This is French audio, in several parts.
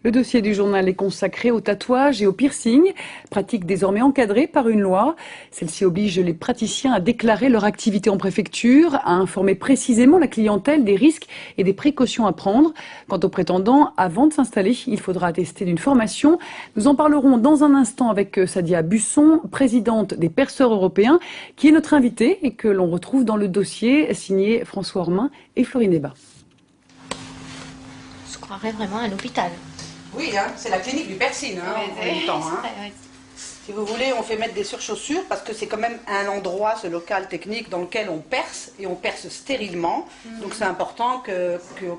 Le dossier du journal est consacré au tatouage et au piercing, pratique désormais encadrée par une loi. Celle-ci oblige les praticiens à déclarer leur activité en préfecture, à informer précisément la clientèle des risques et des précautions à prendre. Quant aux prétendants, avant de s'installer, il faudra attester d'une formation. Nous en parlerons dans un instant avec Sadia Busson, présidente des perceurs européens, qui est notre invitée et que l'on retrouve dans le dossier signé François Ormin et Florine Heba. On se croirait vraiment à un hôpital. Oui, hein, c'est la clinique du piercing, hein, en même temps. Hein. Si vous voulez, on fait mettre des surchaussures parce que c'est quand même un endroit, ce local technique, dans lequel on perce et on perce stérilement. Donc c'est important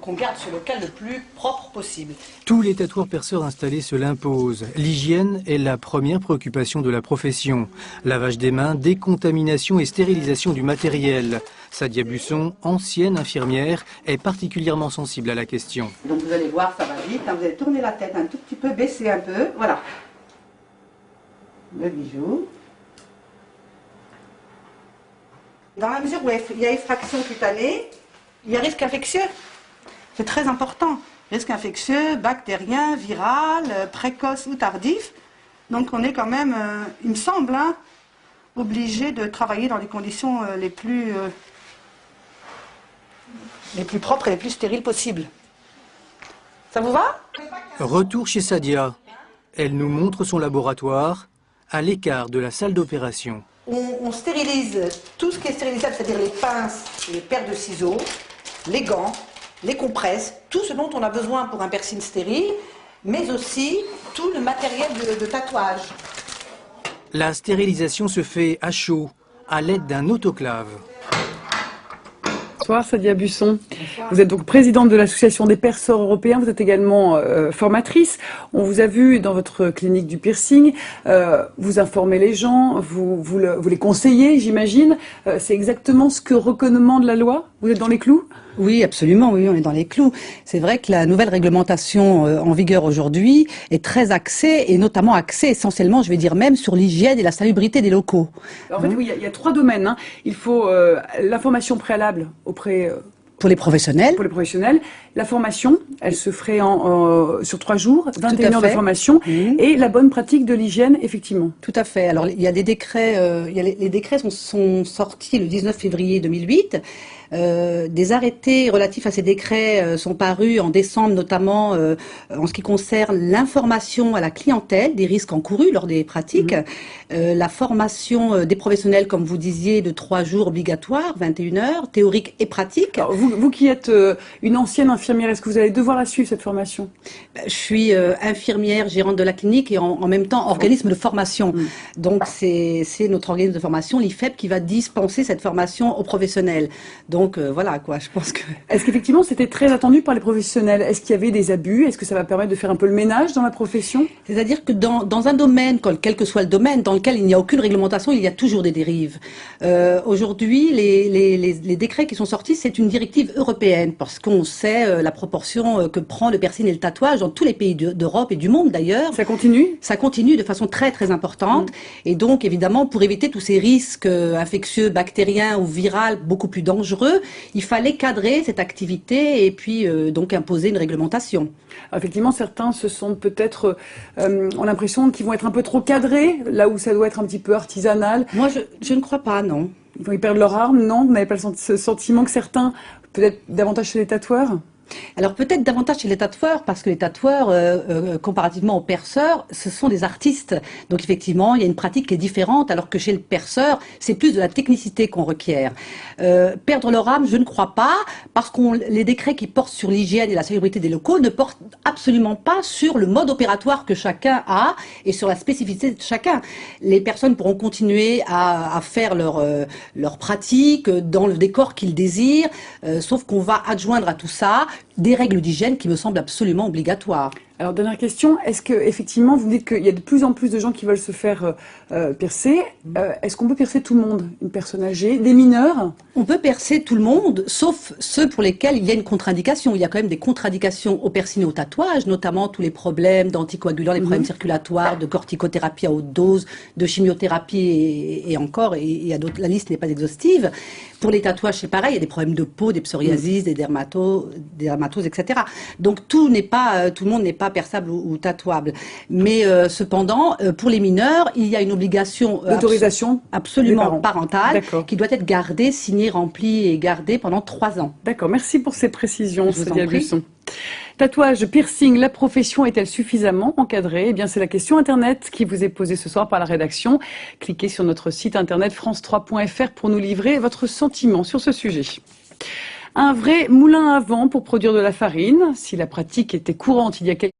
qu'on garde ce local le plus propre possible. Tous les tatoueurs perceurs installés se l'imposent. L'hygiène est la première préoccupation de la profession. Lavage des mains, décontamination et stérilisation du matériel. Sadia Busson, ancienne infirmière, est particulièrement sensible à la question. Donc vous allez voir, ça va vite. Hein, vous allez tourner la tête un tout petit peu, baisser un peu. Voilà. Le bijou. Dans la mesure où il y a effraction cutanée, il y a risque infectieux. C'est très important. Risque infectieux, bactérien, viral, précoce ou tardif. Donc on est quand même, il me semble, hein, obligé de travailler dans les conditions les plus propres et les plus stériles possibles. Ça vous va? Retour chez Sadia. Elle nous montre son laboratoire à l'écart de la salle d'opération. On stérilise tout ce qui est stérilisable, c'est-à-dire les pinces, les paires de ciseaux, les gants, les compresses, tout ce dont on a besoin pour un piercing stérile, mais aussi tout le matériel de tatouage. La stérilisation se fait à chaud, à l'aide d'un autoclave. Bonsoir Sadia Busson. Bonsoir. Vous êtes donc présidente de l'association des perceurs européens, vous êtes également formatrice. On vous a vu dans votre clinique du piercing, vous informez les gens, vous les conseillez, j'imagine. C'est exactement ce que recommande la loi? Vous êtes dans les clous? Oui, absolument, oui, on est dans les clous. C'est vrai que la nouvelle réglementation en vigueur aujourd'hui est très axée, et notamment axée essentiellement, je vais dire même, sur l'hygiène et la salubrité des locaux. Alors, en fait, oui, il y a trois domaines. Hein. Il faut l'information préalable auprès... Pour les professionnels. Pour les professionnels. La formation, elle se ferait sur 3 jours, 21 heures de formation, et la bonne pratique de l'hygiène, effectivement. Tout à fait. Alors, il y a des décrets, les décrets sont sortis le 19 février 2008. Des arrêtés relatifs à ces décrets sont parus en décembre, notamment en ce qui concerne l'information à la clientèle des risques encourus lors des pratiques, la formation des professionnels, comme vous disiez, de 3 jours obligatoires, 21 heures, théorique et pratique. Alors, vous qui êtes une ancienne infirmière, est-ce que vous allez devoir la suivre, cette formation? Je suis infirmière, gérante de la clinique et en même temps organisme de formation. Donc c'est notre organisme de formation, l'IFEP, qui va dispenser cette formation aux professionnels. Donc voilà quoi, je pense que... Est-ce qu'effectivement c'était très attendu par les professionnels? Est-ce qu'il y avait des abus? Est-ce que ça va permettre de faire un peu le ménage dans la profession? C'est-à-dire que dans un domaine, quel que soit le domaine, dans lequel il n'y a aucune réglementation, il y a toujours des dérives. Aujourd'hui, les décrets qui sont sortis, c'est une directive européenne, parce qu'on sait la proportion que prend le piercing et le tatouage dans tous les pays d'Europe et du monde d'ailleurs. Ça continue? Ça continue de façon très très importante. Et donc évidemment, pour éviter tous ces risques infectieux, bactériens ou viraux beaucoup plus dangereux, il fallait cadrer cette activité et puis donc imposer une réglementation. Alors, effectivement, certains se sentent peut-être, ont l'impression qu'ils vont être un peu trop cadrés, là où ça doit être un petit peu artisanal. Moi, je ne crois pas, non. Ils perdent leur arme, non? Vous n'avez pas ce sentiment que certains, peut-être davantage chez les tatoueurs? Alors peut-être davantage chez les tatoueurs, parce que les tatoueurs, comparativement aux perceurs, ce sont des artistes. Donc effectivement, il y a une pratique qui est différente, alors que chez le perceur, c'est plus de la technicité qu'on requiert. Perdre leur âme, je ne crois pas, parce que les décrets qui portent sur l'hygiène et la salubrité des locaux ne portent absolument pas sur le mode opératoire que chacun a et sur la spécificité de chacun. Les personnes pourront continuer à faire leur pratique dans le décor qu'ils désirent, sauf qu'on va adjoindre à tout ça des règles d'hygiène qui me semblent absolument obligatoires. Alors, dernière question, est-ce que effectivement vous dites qu'il y a de plus en plus de gens qui veulent se faire percer. Est-ce qu'on peut percer tout le monde? Une personne âgée, des mineurs? On peut percer tout le monde, sauf ceux pour lesquels il y a une contre-indication. Il y a quand même des contre-indications au piercing et au tatouage, notamment tous les problèmes d'anticoagulants, les problèmes circulatoires, de corticothérapie à haute dose, de chimiothérapie et encore, et il y a d'autres, la liste n'est pas exhaustive. Pour les tatouages, c'est pareil, il y a des problèmes de peau, des psoriasis, des dermatoses, etc. Donc tout le monde n'est pas perçable ou tatouable. Mais cependant, pour les mineurs, il y a une obligation d'autorisation absolument parentale D'accord. qui doit être gardée, signée, remplie et gardée pendant 3 ans. D'accord, merci pour ces précisions, Je vous en Sadia prie. Busson. Tatouage, piercing, la profession est-elle suffisamment encadrée? Eh bien, c'est la question Internet qui vous est posée ce soir par la rédaction. Cliquez sur notre site internet france3.fr pour nous livrer votre sentiment sur ce sujet. Un vrai moulin à vent pour produire de la farine. Si la pratique était courante il y a quelques